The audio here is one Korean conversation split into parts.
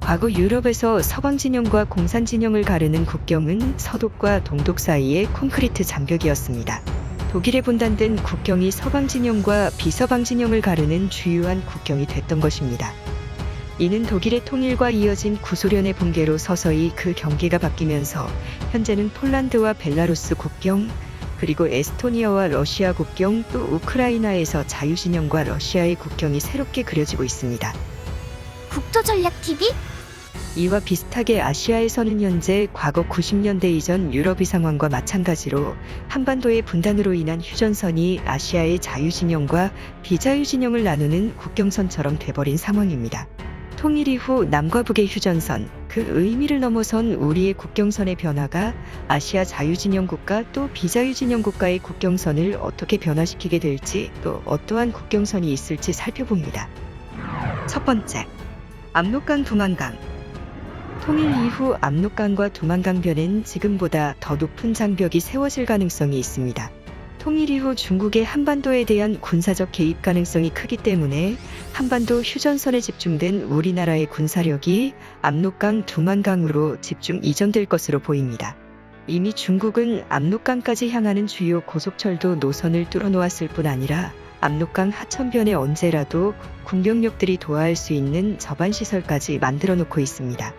과거 유럽에서 서방 진영과 공산 진영을 가르는 국경은 서독과 동독 사이의 콘크리트 장벽이었습니다. 독일에 분단된 국경이 서방 진영과 비서방 진영을 가르는 주요한 국경이 됐던 것입니다. 이는 독일의 통일과 이어진 구소련의 붕괴로 서서히 그 경계가 바뀌면서 현재는 폴란드와 벨라루스 국경, 그리고 에스토니아와 러시아 국경, 또 우크라이나에서 자유진영과 러시아의 국경이 새롭게 그려지고 있습니다. 국토전략TV? 이와 비슷하게 아시아에서는 현재 과거 90년대 이전 유럽의 상황과 마찬가지로 한반도의 분단으로 인한 휴전선이 아시아의 자유진영과 비자유진영을 나누는 국경선처럼 돼버린 상황입니다. 통일 이후 남과 북의 휴전선, 그 의미를 넘어선 우리의 국경선의 변화가 아시아 자유진영 국가 또 비자유진영 국가의 국경선을 어떻게 변화시키게 될지, 또 어떠한 국경선이 있을지 살펴봅니다. 첫 번째, 압록강 두만강. 통일 이후 압록강과 두만강변엔 지금보다 더 높은 장벽이 세워질 가능성이 있습니다. 통일 이후 중국의 한반도에 대한 군사적 개입 가능성이 크기 때문에 한반도 휴전선에 집중된 우리나라의 군사력이 압록강 두만강으로 집중 이전될 것으로 보입니다. 이미 중국은 압록강까지 향하는 주요 고속철도 노선을 뚫어놓았을 뿐 아니라 압록강 하천변에 언제라도 군병력들이 도하할 수 있는 저반시설까지 만들어 놓고 있습니다.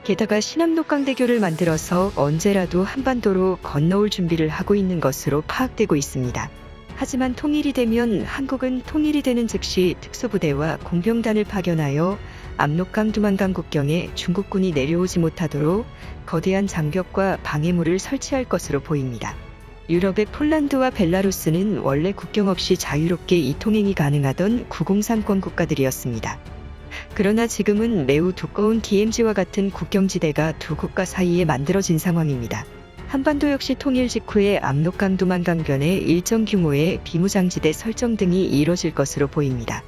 게다가 신압록강대교를 만들어서 언제라도 한반도로 건너올 준비를 하고 있는 것으로 파악되고 있습니다. 하지만 통일이 되면 한국은 통일이 되는 즉시 특수부대와 공병단을 파견하여 압록강 두만강 국경에 중국군이 내려오지 못하도록 거대한 장벽과 방해물을 설치할 것으로 보입니다. 유럽의 폴란드와 벨라루스는 원래 국경 없이 자유롭게 이통행이 가능하던 구공산권 국가들이었습니다. 그러나 지금은 매우 두꺼운 DMZ와 같은 국경지대가 두 국가 사이에 만들어진 상황입니다. 한반도 역시 통일 직후에 압록강 두만강변에 일정 규모의 비무장지대 설정 등이 이뤄질 것으로 보입니다.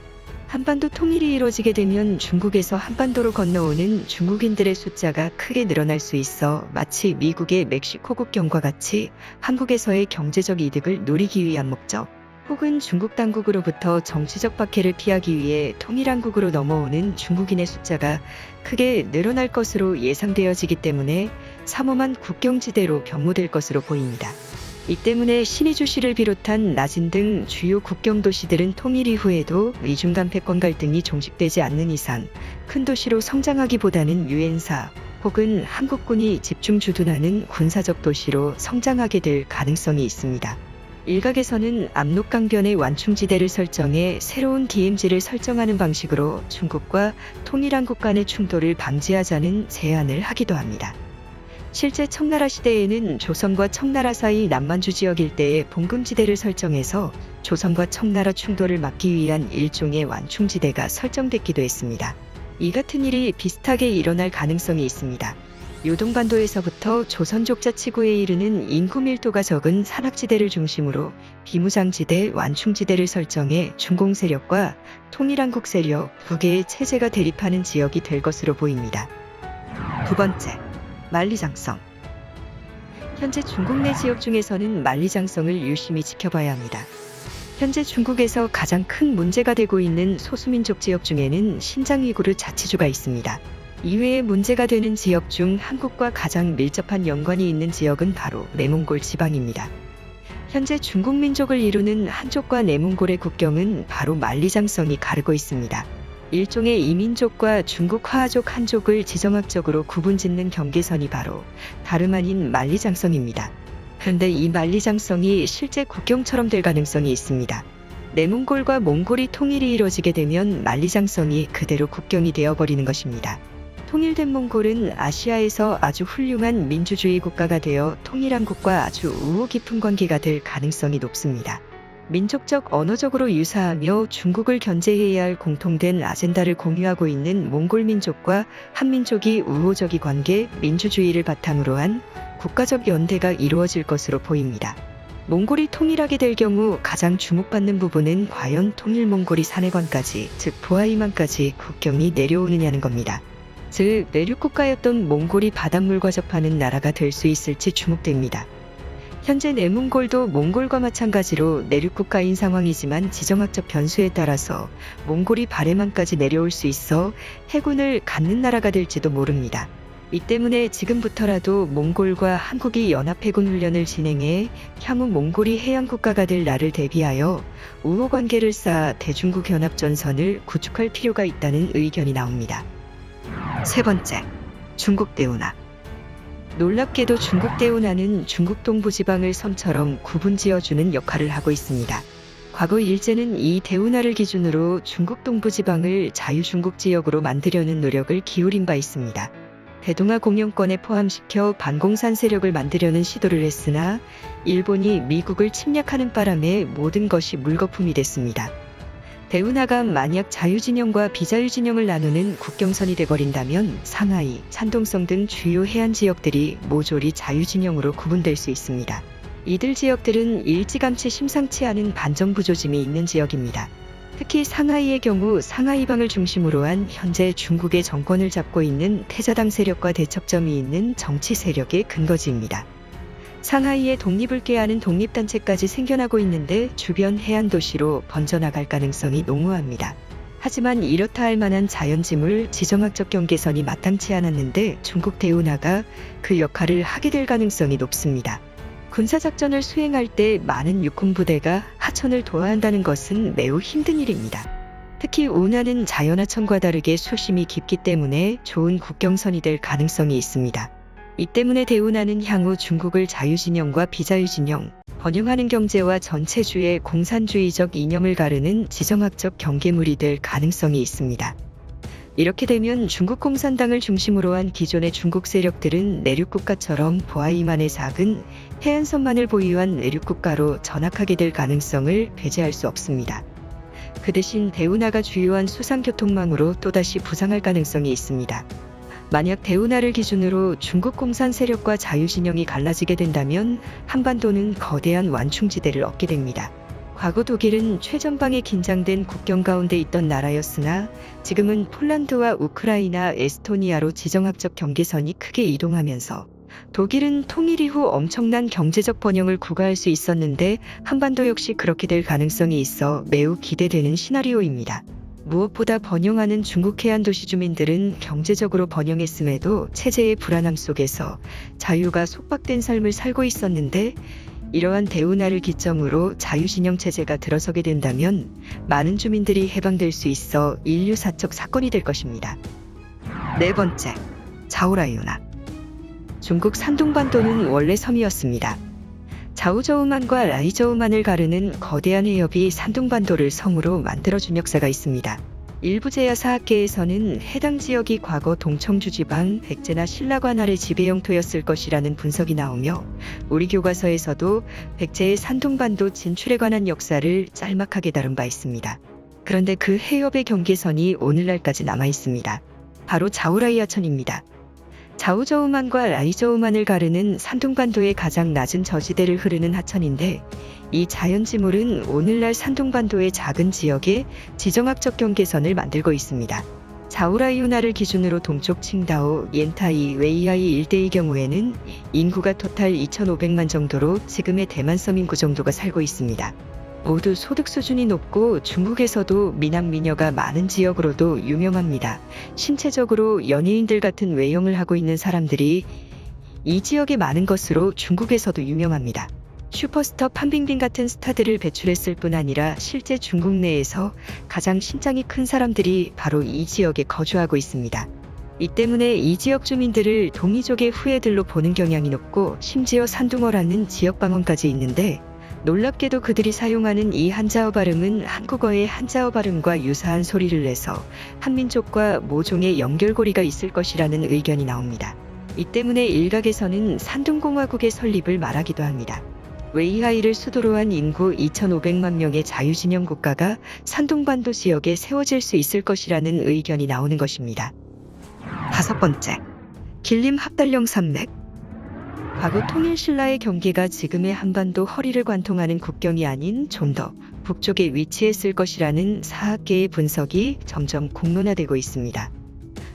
한반도 통일이 이뤄지게 되면 중국에서 한반도로 건너오는 중국인들의 숫자가 크게 늘어날 수 있어 마치 미국의 멕시코 국경과 같이 한국에서의 경제적 이득을 노리기 위한 목적, 혹은 중국 당국으로부터 정치적 박해를 피하기 위해 통일한국으로 넘어오는 중국인의 숫자가 크게 늘어날 것으로 예상되어지기 때문에 삼엄한 국경지대로 변모될 것으로 보입니다. 이 때문에 신의주시를 비롯한 나진 등 주요 국경도시들은 통일 이후에도 미중 패권 갈등이 종식되지 않는 이상 큰 도시로 성장하기보다는 유엔사 혹은 한국군이 집중 주둔하는 군사적 도시로 성장하게 될 가능성이 있습니다. 일각에서는 압록강변의 완충지대를 설정해 새로운 DMZ를 설정하는 방식으로 중국과 통일한국 간의 충돌을 방지하자는 제안을 하기도 합니다. 실제 청나라 시대에는 조선과 청나라 사이 남만주 지역 일대에 봉금지대를 설정해서 조선과 청나라 충돌을 막기 위한 일종의 완충지대가 설정됐기도 했습니다. 이 같은 일이 비슷하게 일어날 가능성이 있습니다. 요동반도에서부터 조선 족자치구에 이르는 인구 밀도가 적은 산악지대를 중심으로 비무장지대, 완충지대를 설정해 중공 세력과 통일한국 세력 두 개의 체제가 대립하는 지역이 될 것으로 보입니다. 두 번째, 만리장성. 현재 중국 내 지역 중에서는 만리장성을 유심히 지켜봐야 합니다. 현재 중국에서 가장 큰 문제가 되고 있는 소수민족 지역 중에는 신장 위구르 자치주가 있습니다. 이외에 문제가 되는 지역 중 한국과 가장 밀접한 연관이 있는 지역은 바로 내몽골 지방입니다. 현재 중국 민족을 이루는 한족과 내몽골의 국경은 바로 만리장성이 가르고 있습니다. 일종의 이민족과 중국 화하족 한족을 지정학적으로 구분짓는 경계선이 바로 다름 아닌 만리장성입니다. 그런데 이 만리장성이 실제 국경처럼 될 가능성이 있습니다. 내몽골과 몽골이 통일이 이루어지게 되면 만리장성이 그대로 국경이 되어버리는 것입니다. 통일된 몽골은 아시아에서 아주 훌륭한 민주주의 국가가 되어 통일한국과 아주 우호 깊은 관계가 될 가능성이 높습니다. 민족적 언어적으로 유사하며 중국을 견제해야 할 공통된 아젠다를 공유하고 있는 몽골 민족과 한민족이 우호적인 관계, 민주주의를 바탕으로 한 국가적 연대가 이루어질 것으로 보입니다. 몽골이 통일하게 될 경우 가장 주목받는 부분은 과연 통일 몽골이 산해관까지, 즉 보아이만까지 국경이 내려오느냐는 겁니다. 즉 내륙국가였던 몽골이 바닷물과 접하는 나라가 될 수 있을지 주목됩니다. 현재 내몽골도 몽골과 마찬가지로 내륙국가인 상황이지만 지정학적 변수에 따라서 몽골이 바레만까지 내려올 수 있어 해군을 갖는 나라가 될지도 모릅니다. 이 때문에 지금부터라도 몽골과 한국이 연합해군 훈련을 진행해 향후 몽골이 해양국가가 될 날을 대비하여 우호관계를 쌓아 대중국 연합전선을 구축할 필요가 있다는 의견이 나옵니다. 세 번째, 중국 대운하. 놀랍게도 중국 대운하는 중국 동부지방을 섬처럼 구분지어주는 역할을 하고 있습니다. 과거 일제는 이 대운하를 기준으로 중국 동부지방을 자유중국 지역으로 만들려는 노력을 기울인 바 있습니다. 대동아 공영권에 포함시켜 반공산 세력을 만들려는 시도를 했으나 일본이 미국을 침략하는 바람에 모든 것이 물거품이 됐습니다. 대운하가 만약 자유진영과 비자유진영을 나누는 국경선이 돼버린다면 상하이, 산동성 등 주요 해안 지역들이 모조리 자유진영으로 구분될 수 있습니다. 이들 지역들은 일찌감치 심상치 않은 반정부 조짐이 있는 지역입니다. 특히 상하이의 경우 상하이방을 중심으로 한 현재 중국의 정권을 잡고 있는 태자당 세력과 대척점이 있는 정치 세력의 근거지입니다. 상하이에 독립을 꾀하는 독립단체까지 생겨나고 있는데 주변 해안 도시로 번져나갈 가능성이 농후합니다. 하지만 이렇다 할 만한 자연지물 지정학적 경계선이 마땅치 않았는데 중국 대운하가 그 역할을 하게 될 가능성이 높습니다. 군사작전을 수행할 때 많은 육군부대가 하천을 도하야 한다는 것은 매우 힘든 일입니다. 특히 운하는 자연하천과 다르게 수심이 깊기 때문에 좋은 국경선이 될 가능성이 있습니다. 이 때문에 대운하는 향후 중국을 자유진영과 비자유진영, 번영하는 경제와 전체주의 공산주의적 이념을 가르는 지정학적 경계물이 될 가능성이 있습니다. 이렇게 되면 중국 공산당을 중심으로 한 기존의 중국 세력들은 내륙국가처럼 보아이만의 작은 해안선만을 보유한 내륙국가로 전락하게 될 가능성을 배제할 수 없습니다. 그 대신 대운하가 주요한 수상교통망으로 또다시 부상할 가능성이 있습니다. 만약 대운하를 기준으로 중국 공산 세력과 자유진영이 갈라지게 된다면 한반도는 거대한 완충지대를 얻게 됩니다. 과거 독일은 최전방에 긴장된 국경 가운데 있던 나라였으나 지금은 폴란드와 우크라이나, 에스토니아로 지정학적 경계선이 크게 이동하면서 독일은 통일 이후 엄청난 경제적 번영을 구가할 수 있었는데 한반도 역시 그렇게 될 가능성이 있어 매우 기대되는 시나리오입니다. 무엇보다 번영하는 중국 해안 도시 주민들은 경제적으로 번영했음에도 체제의 불안함 속에서 자유가 속박된 삶을 살고 있었는데 이러한 대운하를 기점으로 자유진영 체제가 들어서게 된다면 많은 주민들이 해방될 수 있어 인류사적 사건이 될 것입니다. 네 번째, 자오라이운하. 중국 산둥반도는 원래 섬이었습니다. 자우저우만과 라이저우만을 가르는 거대한 해협이 산둥반도를 섬으로 만들어준 역사가 있습니다. 일부 제야 사학계에서는 해당 지역이 과거 동청주 지방 백제나 신라관 아래 지배 영토였을 것이라는 분석이 나오며 우리 교과서에서도 백제의 산둥반도 진출에 관한 역사를 짤막하게 다룬 바 있습니다. 그런데 그 해협의 경계선이 오늘날까지 남아 있습니다. 바로 자우라이하천입니다. 자우저우만과 라이저우만을 가르는 산둥반도의 가장 낮은 저지대를 흐르는 하천인데 이 자연지물은 오늘날 산둥반도의 작은 지역에 지정학적 경계선을 만들고 있습니다. 자우라이운하를 기준으로 동쪽 칭다오, 옌타이, 웨이하이 일대의 경우에는 인구가 토탈 2,500만 정도로 지금의 대만섬 인구 정도가 살고 있습니다. 모두 소득 수준이 높고 중국에서도 미남 미녀가 많은 지역으로도 유명합니다. 신체적으로 연예인들 같은 외형을 하고 있는 사람들이 이 지역에 많은 것으로 중국에서도 유명합니다. 슈퍼스타 판빙빙 같은 스타들을 배출했을 뿐 아니라 실제 중국 내에서 가장 신장이 큰 사람들이 바로 이 지역에 거주하고 있습니다. 이 때문에 이 지역 주민들을 동이족의 후예들로 보는 경향이 높고 심지어 산둥어라는 지역 방언까지 있는데 놀랍게도 그들이 사용하는 이 한자어 발음은 한국어의 한자어 발음과 유사한 소리를 내서 한민족과 모종의 연결고리가 있을 것이라는 의견이 나옵니다. 이 때문에 일각에서는 산둥공화국의 설립을 말하기도 합니다. 웨이하이를 수도로 한 인구 2,500만 명의 자유진영 국가가 산둥반도 지역에 세워질 수 있을 것이라는 의견이 나오는 것입니다. 다섯 번째, 길림 합달령 산맥. 과거 통일신라의 경계가 지금의 한반도 허리를 관통하는 국경이 아닌 좀 더 북쪽에 위치했을 것이라는 사학계의 분석이 점점 공론화되고 있습니다.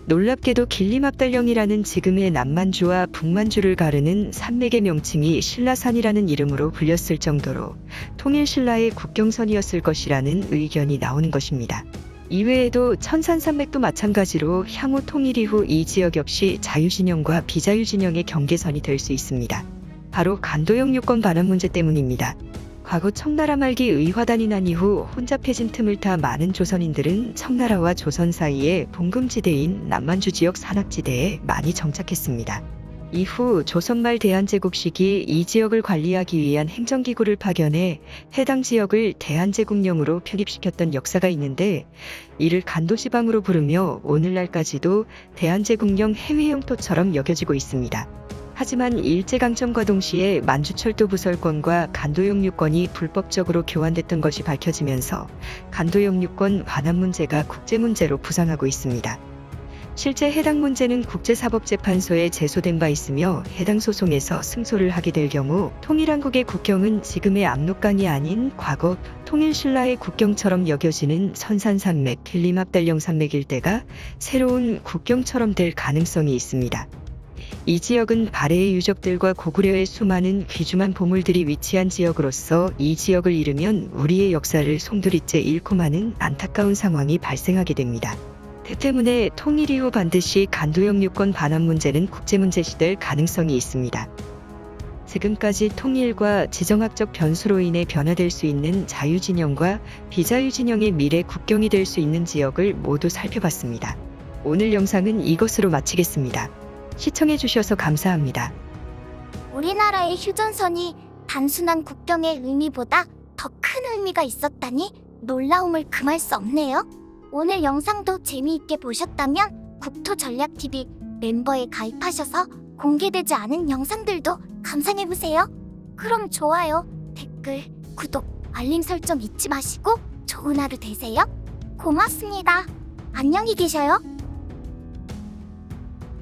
놀랍게도 길림합달령이라는 지금의 남만주와 북만주를 가르는 산맥의 명칭이 신라산이라는 이름으로 불렸을 정도로 통일신라의 국경선이었을 것이라는 의견이 나오는 것입니다. 이외에도 천산산맥도 마찬가지로 향후 통일 이후 이 지역 역시 자유진영과 비자유진영의 경계선이 될 수 있습니다. 바로 간도역 유권 반환 문제 때문입니다. 과거 청나라 말기 의화단이 난 이후 혼잡해진 틈을 타 많은 조선인들은 청나라와 조선 사이의 봉금지대인 남만주 지역 산악지대에 많이 정착했습니다. 이후 조선 말 대한제국 시기 이 지역을 관리하기 위한 행정기구를 파견해 해당 지역을 대한제국령으로 편입시켰던 역사가 있는데, 이를 간도지방으로 부르며 오늘날까지도 대한제국령 해외 영토처럼 여겨지고 있습니다. 하지만 일제강점과 동시에 만주철도 부설권과 간도역 유권이 불법적으로 교환됐던 것이 밝혀지면서 간도역 유권 반환 문제가 국제문제로 부상하고 있습니다. 실제 해당 문제는 국제사법재판소에 제소된 바 있으며 해당 소송에서 승소를 하게 될 경우 통일한국의 국경은 지금의 압록강이 아닌 과거 통일신라의 국경처럼 여겨지는 천산산맥, 길림합달령 산맥 일대가 새로운 국경처럼 될 가능성이 있습니다. 이 지역은 발해의 유적들과 고구려의 수많은 귀중한 보물들이 위치한 지역으로서 이 지역을 잃으면 우리의 역사를 송두리째 잃고 마는 안타까운 상황이 발생하게 됩니다. 때문에 통일 이후 반드시 간도역 유권 반환 문제는 국제문제시 될 가능성이 있습니다. 지금까지 통일과 지정학적 변수로 인해 변화될 수 있는 자유진영과 비자유진영의 미래 국경이 될 수 있는 지역을 모두 살펴봤습니다. 오늘 영상은 이것으로 마치겠습니다. 시청해주셔서 감사합니다. 우리나라의 휴전선이 단순한 국경의 의미보다 더 큰 의미가 있었다니 놀라움을 금할 수 없네요. 오늘 영상도 재미있게 보셨다면 국토전략TV 멤버에 가입하셔서 공개되지 않은 영상들도 감상해보세요. 그럼 좋아요, 댓글, 구독, 알림 설정 잊지 마시고 좋은 하루 되세요. 고맙습니다. 안녕히 계셔요.